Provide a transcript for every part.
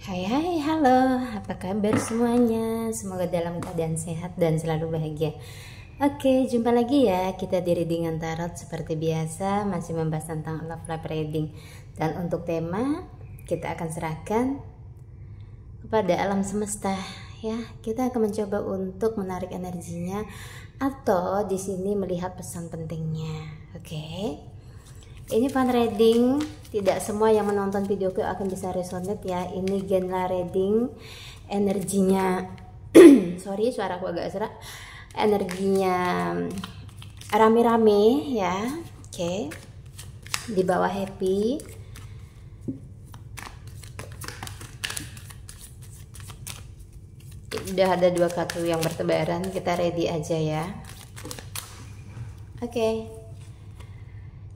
Hai hai, halo, apa kabar semuanya? Semoga dalam keadaan sehat dan selalu bahagia. Oke, jumpa lagi ya, kita di Readingan Tarot seperti biasa, masih membahas tentang love life reading. Dan untuk tema, kita akan serahkan kepada alam semesta ya. Kita akan mencoba untuk menarik energinya atau di sini melihat pesan pentingnya. Oke. Ini fun reading, tidak semua yang menonton videoku akan bisa resonate ya. Ini genre reading, energinya sorry suaraku agak serak, energinya rame-rame ya. Oke. Di bawah happy. Udah ada 2 kartu yang bertebaran, kita ready aja ya. Oke.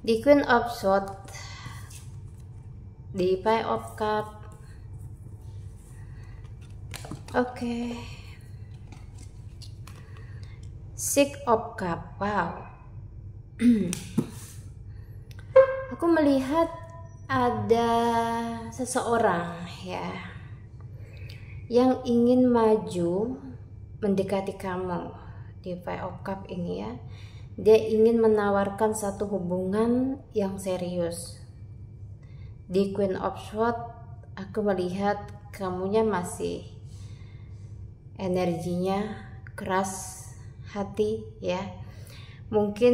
The Queen of Swords, the Five of Cups, oke, Six of Cups. Wow. Aku melihat ada seseorang ya yang ingin maju mendekati kamu di Five of Cups ini ya. Dia ingin menawarkan satu hubungan yang serius. Di Queen of Swords, aku melihat kamunya masih energinya keras hati ya. Mungkin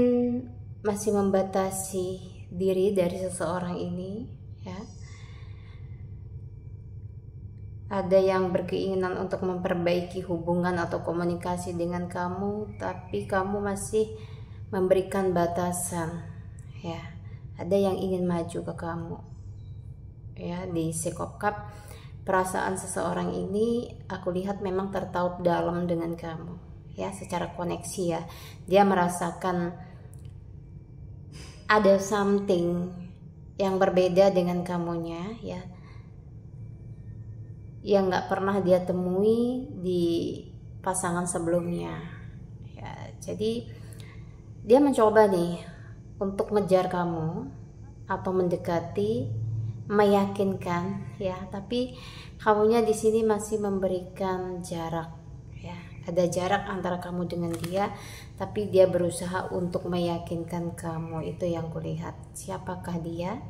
masih membatasi diri dari seseorang ini ya. Ada yang berkeinginan untuk memperbaiki hubungan atau komunikasi dengan kamu, tapi kamu masih memberikan batasan ya. Ada yang ingin maju ke kamu ya. Di Six of Cups, perasaan seseorang ini aku lihat memang tertaut dalam dengan kamu ya, secara koneksi ya. Dia merasakan ada something yang berbeda dengan kamunya ya, yang gak pernah dia temui di pasangan sebelumnya ya. Jadi dia mencoba nih untuk ngejar kamu atau mendekati, meyakinkan ya, tapi kamunya di sini masih memberikan jarak ya. Ada jarak antara kamu dengan dia, tapi dia berusaha untuk meyakinkan kamu. Itu yang kulihat. Siapakah dia?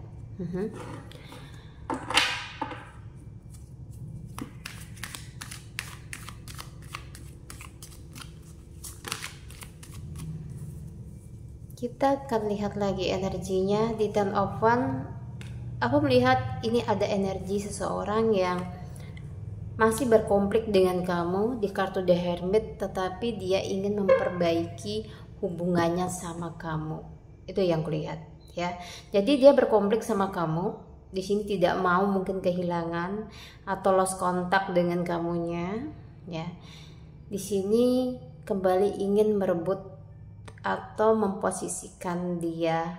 Kita akan lihat lagi energinya di Ten of Wands. Aku melihat ini ada energi seseorang yang masih berkonflik dengan kamu di kartu The Hermit, tetapi dia ingin memperbaiki hubungannya sama kamu. Itu yang kulihat ya. Jadi dia berkonflik sama kamu. Di sini tidak mau mungkin kehilangan atau lost kontak dengan kamunya ya. Di sini kembali ingin merebut atau memposisikan dia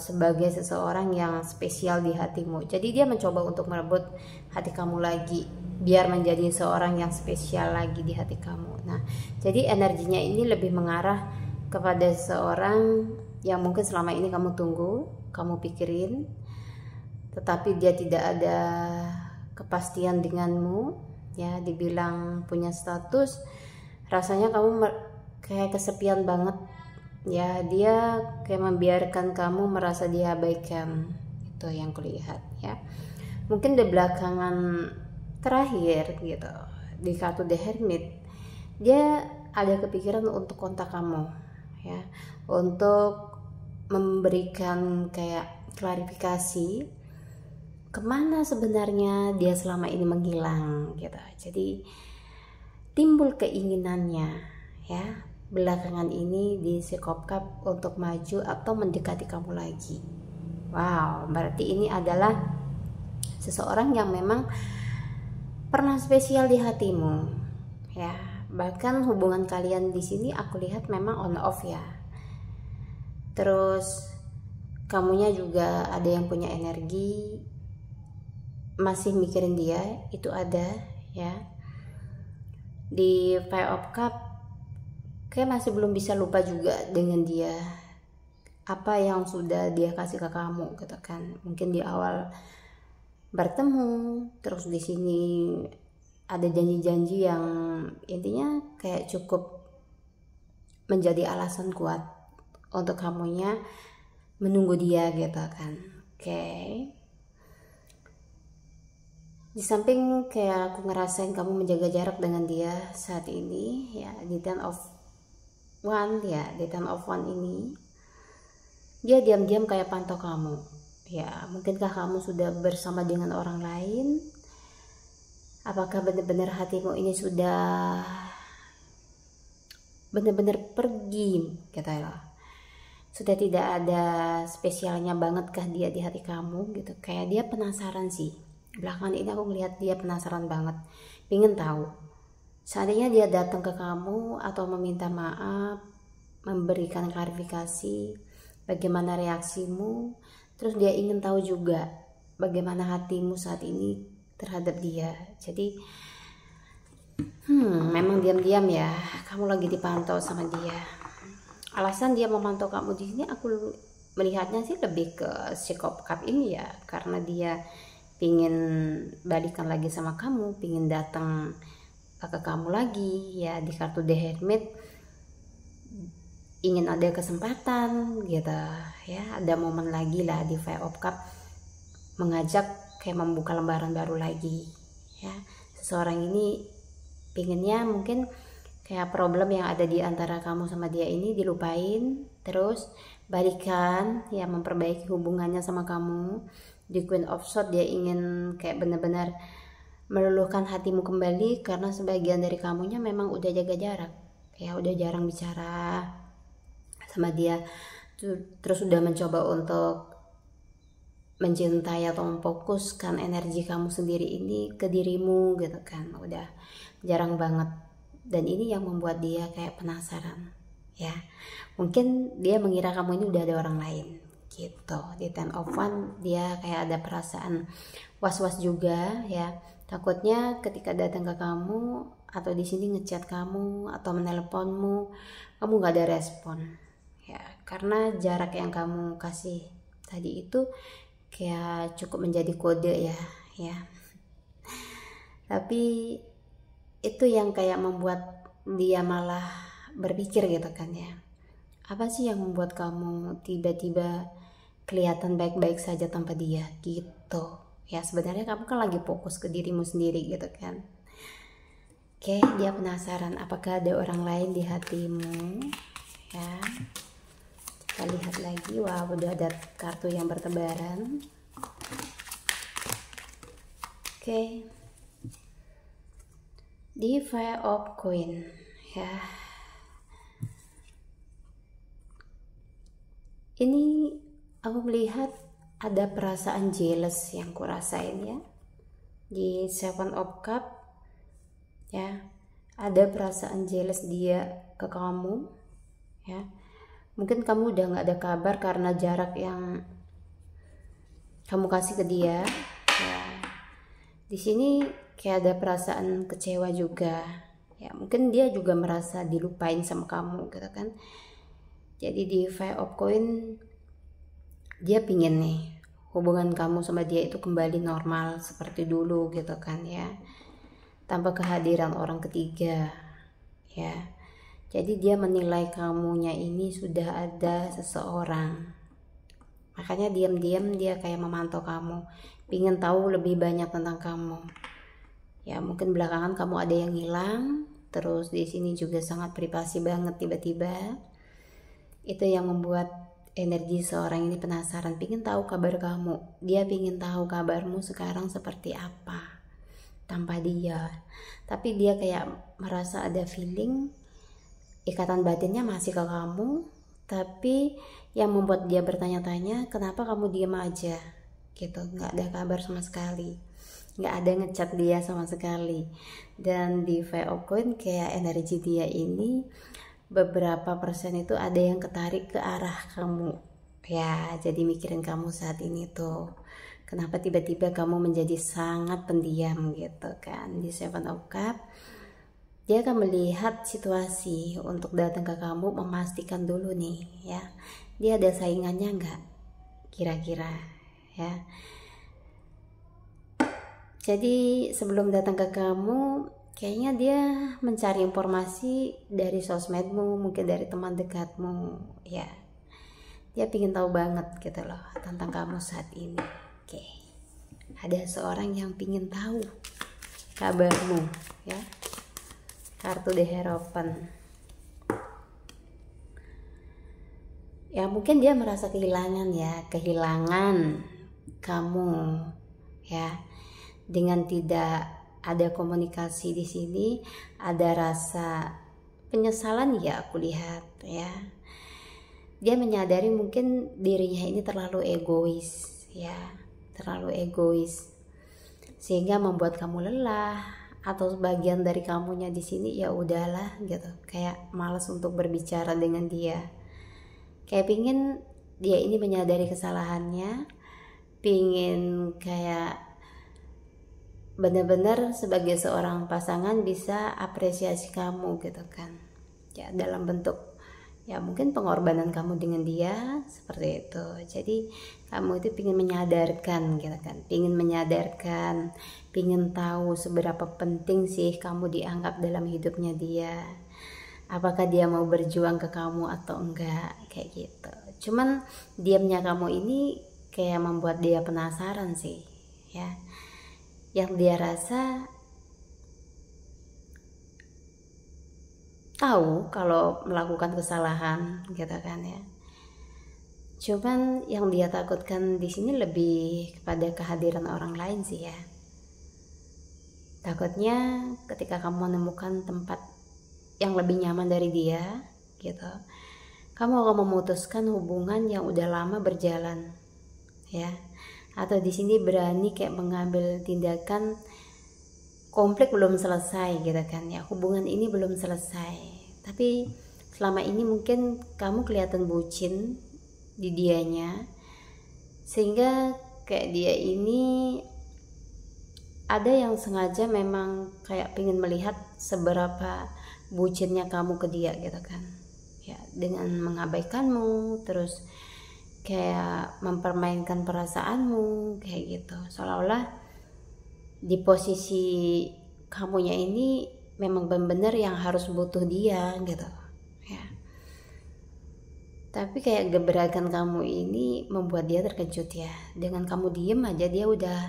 sebagai seseorang yang spesial di hatimu. Jadi dia mencoba untuk merebut hati kamu lagi, biar menjadi seorang yang spesial lagi di hati kamu. Nah, jadi energinya ini lebih mengarah kepada seseorang yang mungkin selama ini kamu tunggu, kamu pikirin, tetapi dia tidak ada kepastian denganmu ya. Dibilang punya status, rasanya kamu kayak kesepian banget ya. Dia kayak membiarkan kamu merasa diabaikan. Itu yang kulihat ya. Mungkin di belakangan terakhir gitu di kartu The Hermit, dia ada kepikiran untuk kontak kamu ya, untuk memberikan kayak klarifikasi kemana sebenarnya dia selama ini menghilang gitu. Jadi timbul keinginannya ya belakangan ini di Six of Cups untuk maju atau mendekati kamu lagi. Wow, berarti ini adalah seseorang yang memang pernah spesial di hatimu ya. Bahkan hubungan kalian di sini aku lihat memang on off ya. Terus kamunya juga ada yang punya energi masih mikirin dia, itu ada ya. Di Five of Cups kayak masih belum bisa lupa juga dengan dia. Apa yang sudah dia kasih ke kamu gitu kan. Mungkin di awal bertemu. Terus di sini ada janji-janji yang intinya kayak cukup menjadi alasan kuat untuk kamunya menunggu dia gitu kan. Oke. Di samping kayak aku ngerasain kamu menjaga jarak dengan dia saat ini ya, di Ten of One ya, di Ten of One ini dia diam-diam kayak pantau kamu ya. Mungkinkah kamu sudah bersama dengan orang lain? Apakah benar-benar hatimu ini sudah benar-benar pergi gitu ya, sudah tidak ada spesialnya bangetkah dia di hati kamu gitu. Kayak dia penasaran sih, belakangan ini aku ngelihat dia penasaran banget, pengen tahu. Seandainya dia datang ke kamu atau meminta maaf, memberikan klarifikasi bagaimana reaksimu, terus dia ingin tahu juga bagaimana hatimu saat ini terhadap dia. Jadi memang diam-diam ya kamu lagi dipantau sama dia. Alasan dia memantau kamu di sini aku melihatnya sih lebih ke Six of Cups ini ya, karena dia pingin balikan lagi sama kamu, pingin datang ke kamu lagi ya. Di kartu The Hermit ingin ada kesempatan gitu ya, ada momen lagi lah di Five of Cups, mengajak kayak membuka lembaran baru lagi ya. Seseorang ini pinginnya mungkin kayak problem yang ada di antara kamu sama dia ini dilupain, terus balikan ya, memperbaiki hubungannya sama kamu. Di Queen of Swords dia ingin kayak benar-benar meluluhkan hatimu kembali, karena sebagian dari kamunya memang udah jaga jarak ya, udah jarang bicara sama dia, terus udah mencoba untuk mencintai atau memfokuskan energi kamu sendiri ini ke dirimu gitu kan, udah jarang banget. Dan ini yang membuat dia kayak penasaran ya, mungkin dia mengira kamu ini udah ada orang lain gitu. Di Ten of One dia kayak ada perasaan was-was juga ya, takutnya ketika datang ke kamu atau di sini ngechat kamu atau menelponmu, kamu nggak ada respon ya, karena jarak yang kamu kasih tadi itu kayak cukup menjadi kode ya. Tapi itu yang kayak membuat dia malah berpikir gitu kan ya, apa sih yang membuat kamu tiba-tiba kelihatan baik-baik saja tanpa dia gitu ya. Sebenarnya kamu kan lagi fokus ke dirimu sendiri gitu kan. Oke, dia penasaran apakah ada orang lain di hatimu ya. Kita lihat lagi. Wah, udah ada kartu yang bertebaran. Oke. Di Five of Coins ya. Ini aku melihat ada perasaan jealous yang kurasain ya. Di Seven of Cups ya, ada perasaan jealous dia ke kamu ya. Mungkin kamu udah nggak ada kabar karena jarak yang kamu kasih ke dia ya. Di sini kayak ada perasaan kecewa juga ya, mungkin dia juga merasa dilupain sama kamu gitu kan. Jadi di Five of Coins dia pingin nih hubungan kamu sama dia itu kembali normal seperti dulu gitu kan ya, tanpa kehadiran orang ketiga ya. Jadi dia menilai kamunya ini sudah ada seseorang, makanya diam-diam dia kayak memantau kamu, pingin tahu lebih banyak tentang kamu ya. Mungkin belakangan kamu ada yang hilang, terus di sini juga sangat privasi banget tiba-tiba. Itu yang membuat energi seorang ini penasaran, pingin tahu kabar kamu. Dia pingin tahu kabarmu sekarang seperti apa tanpa dia. Tapi dia kayak merasa ada feeling, ikatan batinnya masih ke kamu. Tapi yang membuat dia bertanya-tanya, kenapa kamu diam aja gitu, nggak ada kabar sama sekali, nggak ada ngechat dia sama sekali. Dan di Five of Coins kayak energi dia ini beberapa persen itu ada yang ketarik ke arah kamu ya. Jadi mikirin kamu saat ini tuh, kenapa tiba-tiba kamu menjadi sangat pendiam gitu kan. Di Seven of Cups dia akan melihat situasi untuk datang ke kamu, memastikan dulu nih ya, dia ada saingannya nggak kira-kira ya. Jadi sebelum datang ke kamu, kayaknya dia mencari informasi dari sosmedmu, mungkin dari teman dekatmu, ya. Dia pingin tahu banget gitu loh tentang kamu saat ini. Oke, ada seorang yang pingin tahu kabarmu, ya. Kartu The Hierophant. Ya mungkin dia merasa kehilangan kamu, ya. Dengan tidak ada komunikasi di sini, ada rasa penyesalan ya aku lihat, ya. Dia menyadari mungkin dirinya ini terlalu egois, ya, terlalu egois, sehingga membuat kamu lelah, atau sebagian dari kamunya di sini ya udahlah gitu, kayak malas untuk berbicara dengan dia, kayak pingin dia ini menyadari kesalahannya, pingin kayak benar-benar sebagai seorang pasangan bisa apresiasi kamu gitu kan, ya, dalam bentuk ya mungkin pengorbanan kamu dengan dia seperti itu. Jadi kamu itu pingin menyadarkan gitu kan, pingin tahu seberapa penting sih kamu dianggap dalam hidupnya dia, apakah dia mau berjuang ke kamu atau enggak, kayak gitu. Cuman diamnya kamu ini kayak membuat dia penasaran sih, ya. Yang dia rasa tahu kalau melakukan kesalahan gitu kan, ya. Cuman yang dia takutkan di sini lebih kepada kehadiran orang lain sih, ya. Takutnya ketika kamu menemukan tempat yang lebih nyaman dari dia gitu, kamu akan memutuskan hubungan yang udah lama berjalan, ya. Atau di sini berani kayak mengambil tindakan, konflik belum selesai gitu kan, ya, hubungan ini belum selesai, tapi selama ini mungkin kamu kelihatan bucin di dianya, sehingga kayak dia ini ada yang sengaja memang kayak pengen melihat seberapa bucinnya kamu ke dia gitu kan, ya, dengan mengabaikanmu, terus kayak mempermainkan perasaanmu kayak gitu, seolah-olah di posisi kamunya ini memang benar-benar yang harus butuh dia gitu, ya. Tapi kayak gebrakan kamu ini membuat dia terkejut, ya. Dengan kamu diem aja dia udah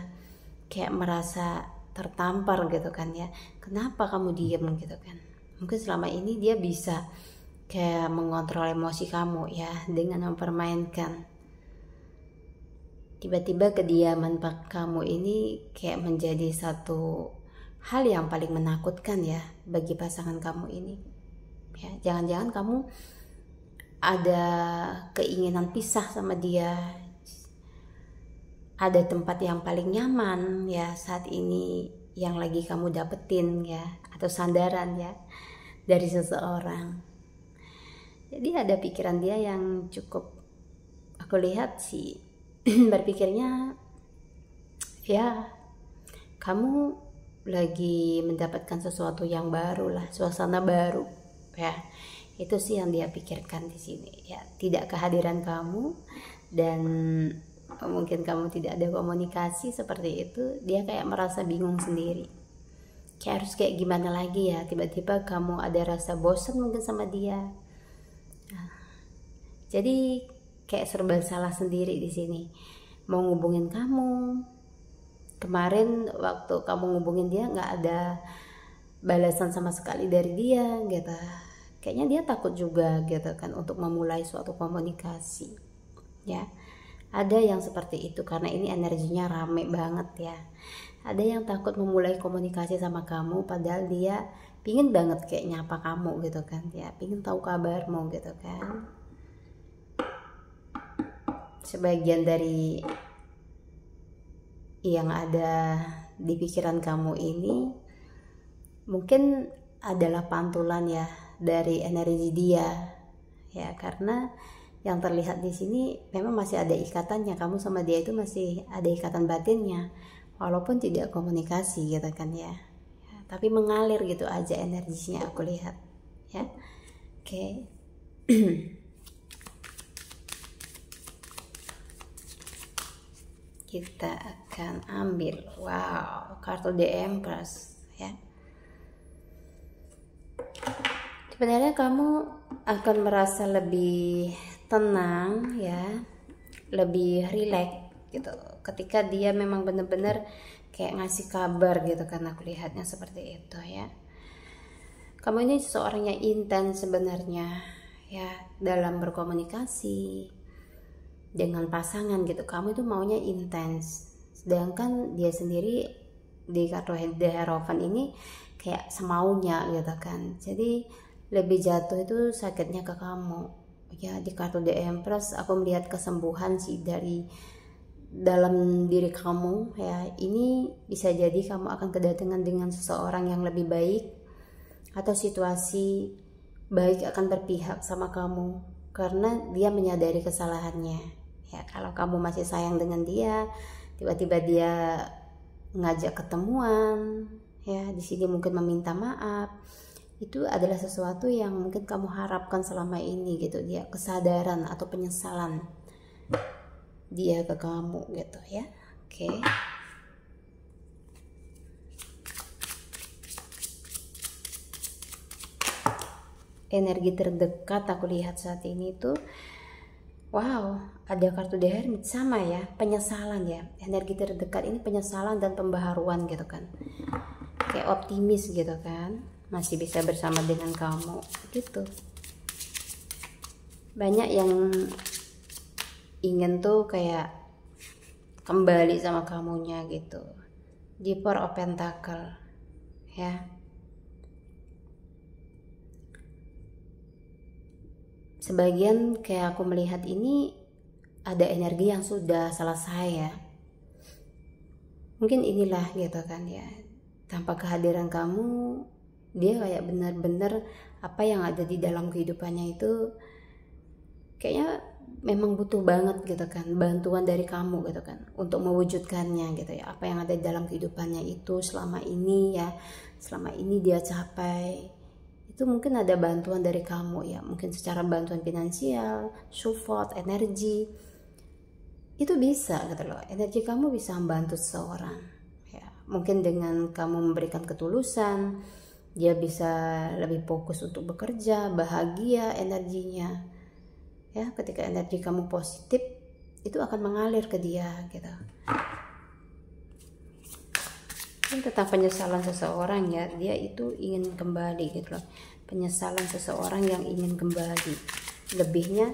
kayak merasa tertampar gitu kan, ya. Kenapa kamu diem gitu kan? Mungkin selama ini dia bisa kayak mengontrol emosi kamu, ya, dengan mempermainkan. Tiba-tiba kediaman kamu ini kayak menjadi satu hal yang paling menakutkan, ya, bagi pasangan kamu ini, ya. Jangan-jangan kamu ada keinginan pisah sama dia, ada tempat yang paling nyaman, ya, saat ini yang lagi kamu dapetin, ya, atau sandaran, ya, dari seseorang. Jadi ada pikiran dia yang cukup, aku lihat sih, berpikirnya ya kamu lagi mendapatkan sesuatu yang baru lah, suasana baru, ya. Itu sih yang dia pikirkan di sini, ya. Tidak kehadiran kamu dan mungkin kamu tidak ada komunikasi seperti itu, dia kayak merasa bingung sendiri, kayak harus kayak gimana lagi, ya. Tiba-tiba kamu ada rasa bosan mungkin sama dia, nah, jadi kayak serba salah sendiri di sini. Mau ngubungin kamu, kemarin waktu kamu ngubungin dia nggak ada balasan sama sekali dari dia gitu. Kayaknya dia takut juga gitu kan untuk memulai suatu komunikasi, ya. Ada yang seperti itu karena ini energinya rame banget, ya. Ada yang takut memulai komunikasi sama kamu padahal dia pingin banget kayak nyapa kamu gitu kan, ya, pingin tahu kabarmu gitu kan. Sebagian dari yang ada di pikiran kamu ini mungkin adalah pantulan, ya, dari energi dia, ya, karena yang terlihat di sini memang masih ada ikatannya, kamu sama dia itu masih ada ikatan batinnya walaupun tidak komunikasi gitu kan, ya, tapi mengalir gitu aja energinya aku lihat, ya. Oke. kita akan ambil, wow, kartu The Empress ya. Sebenarnya kamu akan merasa lebih tenang ya, lebih rileks gitu ketika dia memang benar-benar kayak ngasih kabar gitu, karena aku lihatnya seperti itu ya. Kamu ini seseorang yang intens sebenarnya ya dalam berkomunikasi dengan pasangan gitu. Kamu itu maunya intens, sedangkan dia sendiri di kartu The Hierophant ini kayak semaunya gitu kan. Jadi lebih jatuh itu sakitnya ke kamu ya. Di kartu The Empress aku melihat kesembuhan sih dari dalam diri kamu ya. Ini bisa jadi kamu akan kedatangan dengan seseorang yang lebih baik, atau situasi baik akan berpihak sama kamu karena dia menyadari kesalahannya ya. Kalau kamu masih sayang dengan dia, tiba-tiba dia ngajak ketemuan ya, di sini mungkin meminta maaf, itu adalah sesuatu yang mungkin kamu harapkan selama ini gitu. Dia kesadaran atau penyesalan dia ke kamu gitu ya. Oke. Energi terdekat aku lihat saat ini tuh, wow, ada kartu The Hermit sama ya, penyesalan ya. Energi terdekat ini penyesalan dan pembaharuan gitu kan, kayak optimis gitu kan, masih bisa bersama dengan kamu gitu. Banyak yang ingin tuh kayak kembali sama kamunya gitu. Di Four of Pentacle ya. Sebagian kayak aku melihat ini ada energi yang sudah selesai ya. Mungkin inilah gitu kan ya, tanpa kehadiran kamu dia kayak benar-benar apa yang ada di dalam kehidupannya itu kayaknya memang butuh banget gitu kan, bantuan dari kamu gitu kan untuk mewujudkannya gitu ya. Apa yang ada di dalam kehidupannya itu selama ini ya, selama ini dia capai itu mungkin ada bantuan dari kamu ya, mungkin secara bantuan finansial, support, energi, itu bisa gitu loh. Energi kamu bisa membantu seseorang ya, mungkin dengan kamu memberikan ketulusan, dia bisa lebih fokus untuk bekerja, bahagia energinya ya. Ketika energi kamu positif, itu akan mengalir ke dia gitu. Ini tentang penyesalan seseorang ya, dia itu ingin kembali gitu loh. Penyesalan seseorang yang ingin kembali, lebihnya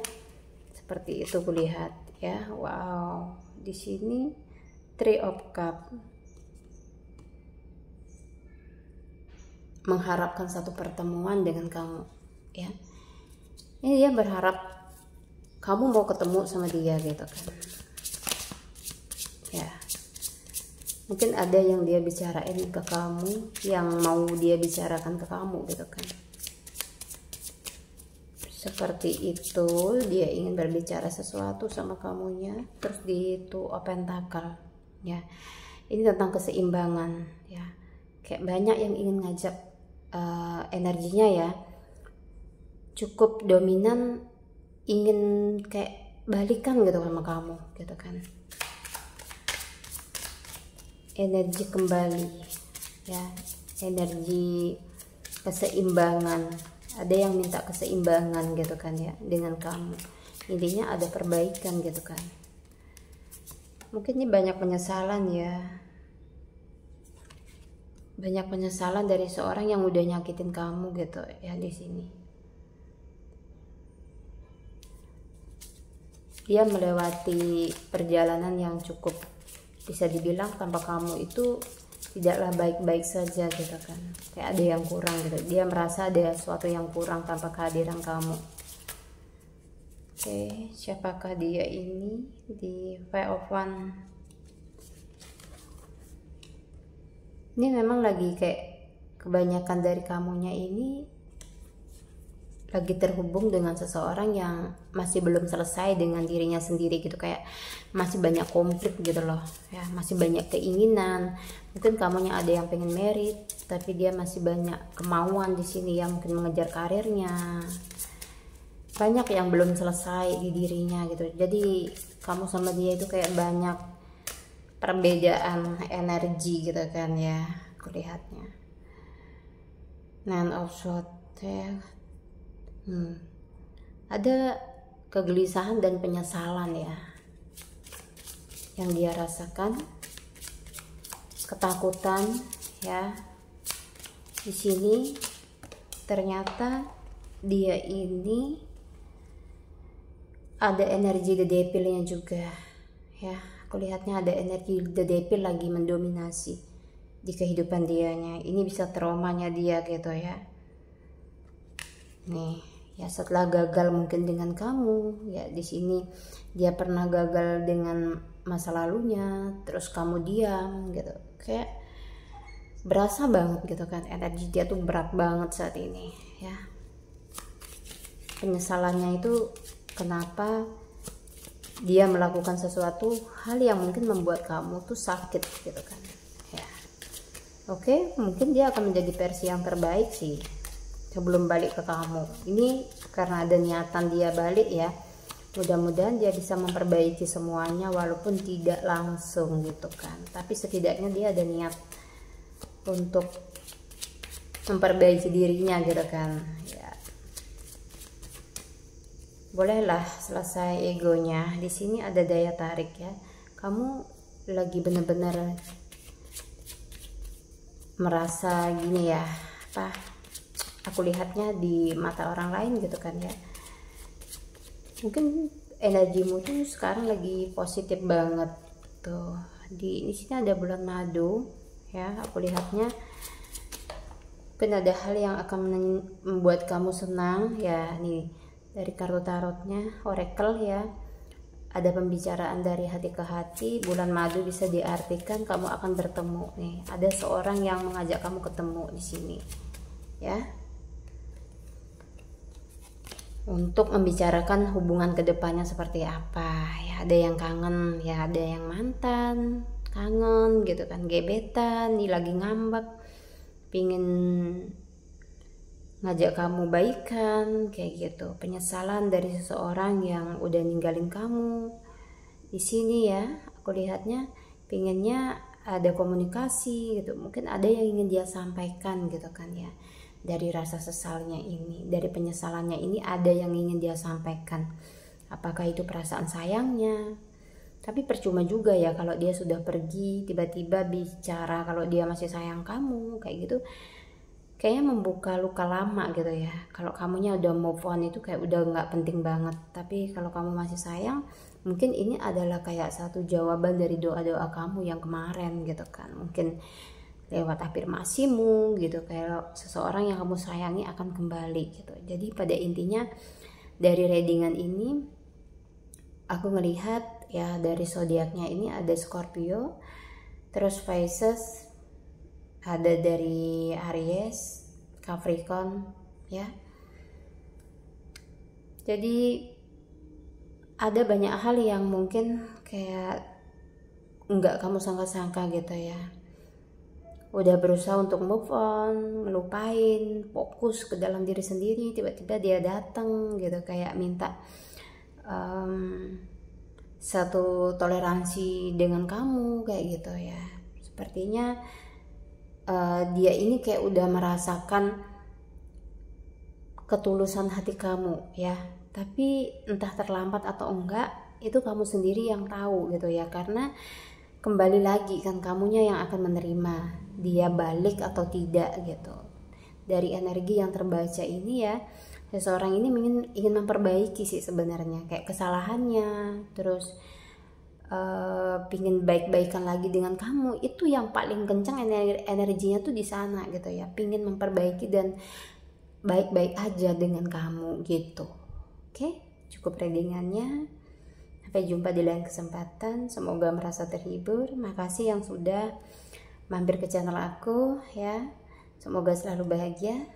seperti itu kulihat ya. Wow, di sini Three of Cups, mengharapkan satu pertemuan dengan kamu ya. Ini dia berharap kamu mau ketemu sama dia gitu kan ya. Mungkin ada yang dia bicarain ke kamu, yang mau dia bicarakan ke kamu gitu kan. Seperti itu, dia ingin berbicara sesuatu sama kamunya. Terus di Two of Pentacle ya, ini tentang keseimbangan ya. Kayak banyak yang ingin ngajak energinya ya, cukup dominan, ingin kayak balikan gitu sama kamu gitu kan. Energi kembali ya, energi keseimbangan. Ada yang minta keseimbangan gitu kan ya dengan kamu. Intinya ada perbaikan gitu kan. Mungkin ini banyak penyesalan ya, banyak penyesalan dari seorang yang udah nyakitin kamu gitu ya. Di sini dia melewati perjalanan yang cukup bisa dibilang tanpa kamu itu tidaklah baik-baik saja gitu kan. Kayak ada yang kurang gitu. Dia merasa ada sesuatu yang kurang tanpa kehadiran kamu. Oke, siapakah dia ini di Five of Wands? Ini memang lagi kayak kebanyakan dari kamunya ini lagi terhubung dengan seseorang yang masih belum selesai dengan dirinya sendiri gitu. Kayak masih banyak konflik gitu loh ya, masih banyak keinginan. Mungkin kamunya ada yang pengen merit, tapi dia masih banyak kemauan di sini ya, mungkin mengejar karirnya. Banyak yang belum selesai di dirinya gitu. Jadi kamu sama dia itu kayak banyak perbedaan energi gitu kan ya, aku lihatnya. Nine of Swords ya. Ada kegelisahan dan penyesalan ya yang dia rasakan, ketakutan ya. Di sini ternyata dia ini ada energi The Devil-nya juga ya. Aku lihatnya ada energi The Devil lagi mendominasi di kehidupan dianya. Ini bisa traumanya dia gitu ya. Nih ya, setelah gagal mungkin dengan kamu ya, di sini dia pernah gagal dengan masa lalunya, terus kamu diam gitu, kayak berasa banget gitu kan, energi dia tuh berat banget saat ini ya. Penyesalannya itu kenapa dia melakukan sesuatu hal yang mungkin membuat kamu tuh sakit gitu kan ya. Oke, mungkin dia akan menjadi versi yang terbaik sih sebelum balik ke kamu. Ini karena ada niatan dia balik ya. Mudah-mudahan dia bisa memperbaiki semuanya walaupun tidak langsung gitu kan. Tapi setidaknya dia ada niat untuk memperbaiki dirinya gitu kan ya. Bolehlah selesai egonya. Di sini ada daya tarik ya. Kamu lagi bener-bener merasa gini ya, aku lihatnya di mata orang lain gitu kan ya. Mungkin energimu tuh sekarang lagi positif banget tuh. Di sini ada bulan madu ya, aku lihatnya mungkin ada hal yang akan membuat kamu senang ya. Nih dari kartu tarotnya oracle ya, ada pembicaraan dari hati ke hati. Bulan madu bisa diartikan kamu akan bertemu nih. Ada seorang yang mengajak kamu ketemu di sini ya, untuk membicarakan hubungan kedepannya seperti apa ya. Ada yang kangen ya, ada yang mantan, kangen gitu kan, gebetan, nih lagi ngambek, pingin ngajak kamu baikan kayak gitu. Penyesalan dari seseorang yang udah ninggalin kamu. Di sini ya, aku lihatnya pinginnya ada komunikasi gitu. Mungkin ada yang ingin dia sampaikan gitu kan ya. Dari rasa sesalnya ini, dari penyesalannya ini ada yang ingin dia sampaikan. Apakah itu perasaan sayangnya? Tapi percuma juga ya kalau dia sudah pergi, tiba-tiba bicara kalau dia masih sayang kamu kayak gitu. Kayaknya membuka luka lama gitu ya. Kalau kamunya udah move on itu kayak udah nggak penting banget. Tapi kalau kamu masih sayang, mungkin ini adalah kayak satu jawaban dari doa-doa kamu yang kemarin gitu kan. Mungkin lewat afirmasimu gitu, kayak seseorang yang kamu sayangi akan kembali gitu. Jadi pada intinya dari readingan ini aku ngelihat ya, dari zodiaknya ini ada Scorpio, terus Pisces, ada dari Aries, Capricorn ya. Jadi ada banyak hal yang mungkin kayak nggak kamu sangka-sangka gitu ya. Udah berusaha untuk move on, ngelupain, fokus ke dalam diri sendiri, tiba-tiba dia datang gitu kayak minta satu toleransi dengan kamu kayak gitu ya. Sepertinya dia ini kayak udah merasakan ketulusan hati kamu ya, tapi entah terlambat atau enggak itu kamu sendiri yang tahu gitu ya. Karena kembali lagi kan kamunya yang akan menerima dia balik atau tidak gitu. Dari energi yang terbaca ini ya, seseorang ini ingin memperbaiki sih sebenarnya kayak kesalahannya, terus pingin baik-baikan lagi dengan kamu. Itu yang paling kencang energinya tuh di sana gitu ya, pingin memperbaiki dan baik-baik aja dengan kamu gitu. Oke, cukup readingannya. Sampai jumpa di lain kesempatan. Semoga merasa terhibur. Makasih yang sudah mampir ke channel aku ya. Semoga selalu bahagia.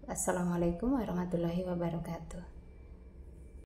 Wassalamualaikum warahmatullahi wabarakatuh.